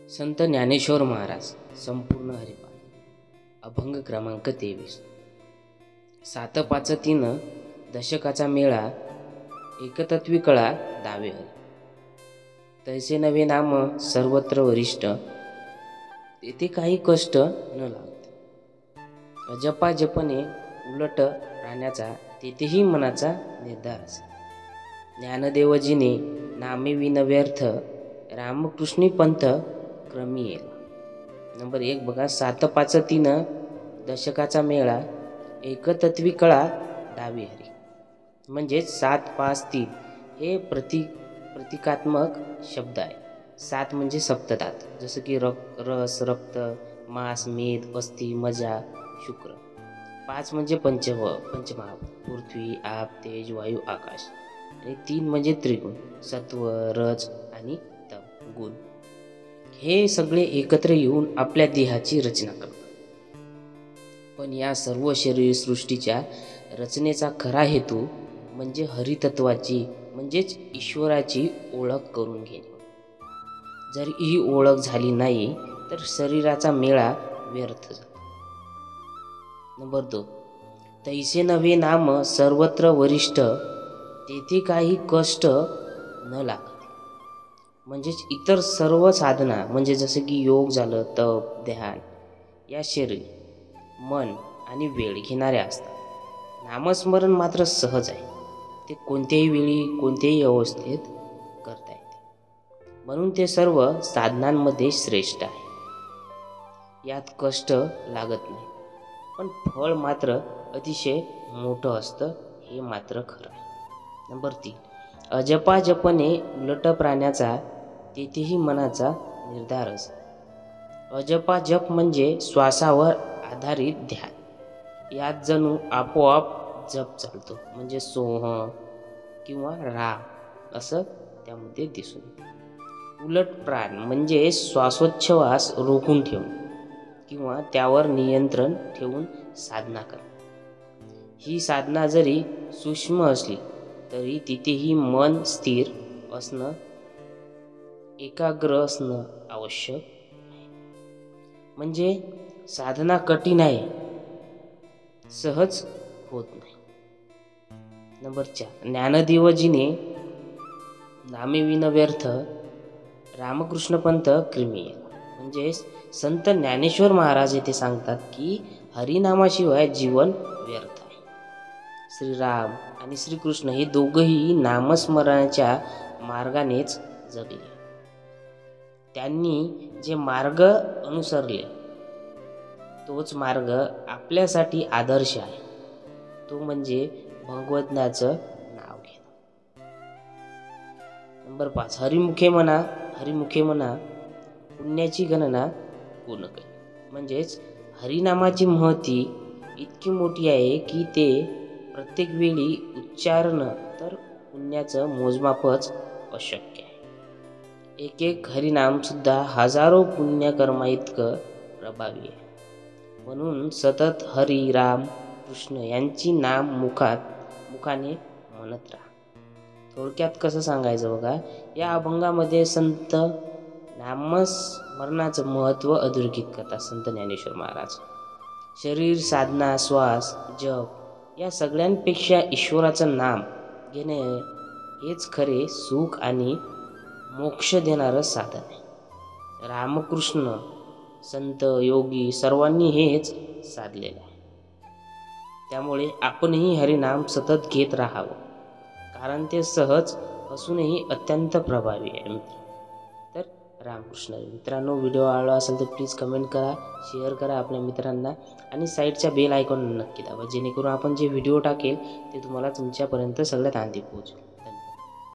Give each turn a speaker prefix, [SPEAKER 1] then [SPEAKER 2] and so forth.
[SPEAKER 1] संत ज्ञानेश्वर महाराज संपूर्ण हरिपाठ अभंग क्रमांक 23। 7-5-3 दशकाचा मेळा एकतत्वी कळा दावे हरी। तैसे नवे नाम सर्वत्र वरिष्ठ तेथे काही कष्ट न लागते। अजपा जपणे उलट प्राण्याचा तेथेही मनाचा निर्धार असे। ज्ञानदेवजीने नामे विन व्यर्थ रामकृष्णी पंथ क्रमी येला। नंबर 1 बघा, 7-5-3 दशकाचा मेळा एकतत्वी कळा डावी हरी। म्हणजे 7-5-3 हे प्रतिकात्मक शब्द आहे। 7 म्हणजे सप्तधात, जसं की रस, रक्त, मांस, मेद, अस्थि, मजा, शुक्र। 5 म्हणजे पंचमहाभूत, पृथ्वी, आप, तेज, वायू, आकाश। आणि 3 म्हणजे त्रिगुण, सत्व, रज आणि तम गुण। हे सगळे एकत्र येऊन आपल्या देहाची रचना करतात। पण या सर्व शरीर सृष्टीच्या रचनेचा खरा हेतू म्हणजे हरितत्वाची म्हणजेच ईश्वराची ओळख करून घेणे। जर ही ओळख झाली नाही तर शरीराचा मेळा व्यर्थ जातो। नंबर 2, तैसे नवे नाम सर्वत्र वरिष्ठ तेथे काही कष्ट न लागते। म्हणजेच इतर सर्व साधना म्हणजे जसे की योग झालं, तप, ध्यान या शरीर, मन आणि वेळ घेणाऱ्या असतात। नामस्मरण मात्र सहज आहे, ते कोणत्याही वेळी कोणत्याही अवस्थेत करता येते। म्हणून ते सर्व साधनांमध्ये श्रेष्ठ आहे। यात कष्ट लागत नाही, पण फळ मात्र अतिशय मोठं असतं, हे मात्र खरं आहे। नंबर 3, अजपा जपणे उलट प्राण्याचा तेथेही मनाचा निर्धार असे। अजपा जप म्हणजे श्वासावर आधारित ध्यान। यात जणू आपोआप जप चालतो, म्हणजे सोह किंवा राम असं त्यामध्ये दिसून येते। उलट प्राण म्हणजे श्वासोच्छवास रोखून ठेवणे किंवा त्यावर नियंत्रण ठेवून साधना करणे। ही साधना जरी सूक्ष्म असली तरी तिथेही मन स्थिर असणं, एकाग्र असणं आवश्यक आहे। म्हणजे साधना कठीण आहे, सहज होत नाही। नंबर 4, ज्ञानदेवजीने नामे विन व्यर्थ रामकृष्ण पंथ क्रमी येला। म्हणजे संत ज्ञानेश्वर महाराज येथे सांगतात की हरिनामाशिवाय जीवन व्यर्थ आहे। श्रीराम आणि श्रीकृष्ण हे दोघंही नामस्मरणाच्या मार्गानेच जगले। त्यांनी जे मार्ग अनुसरले तोच मार्ग आपल्यासाठी आदर्श आहे, तो म्हणजे भगवंताचं नाव घेणं। नंबर 5, हरिमुखे म्हणा पुण्याची गणना कोण कळे। म्हणजेच हरिनामाची महती इतकी मोठी आहे की ते प्रत्येक वेळी उच्चारणं तर पुण्याचं मोजमापच अशक्य आहे। एक हरिनाम सुद्धा हजारो पुण्यकर्मा इतकं प्रभावी आहे। म्हणून सतत हरी, राम, कृष्ण यांची नाम मुखाने म्हणत राहा। थोडक्यात कसं सांगायचं बघा, या अभंगामध्ये संत नामस्मरणाचं महत्त्व अधोरेखित करतात संत ज्ञानेश्वर महाराज। शरीर, साधना, श्वास, जप या सगळ्यांपेक्षा ईश्वराचं नाम घेणे हेच खरे सुख आणि मोक्ष देणारं साधन आहे। रामकृष्ण, संत, योगी सर्वांनी हेच साधलेलं आहे। त्यामुळे आपणही हरिनाम सतत घेत राहावं, कारण ते सहज असूनही अत्यंत प्रभावी आहे। तर रामकृष्ण मित्रांनो, व्हिडिओ आवडला असेल तर प्लीज कमेंट करा, शेअर करा आपल्या मित्रांना आणि साईडच्या बेल आयकॉन नक्की दाबा, जेणेकरून आपण जे व्हिडिओ टाकेल ते तुम्हाला तुमच्यापर्यंत सगळ्यात आधी पोहोचेल।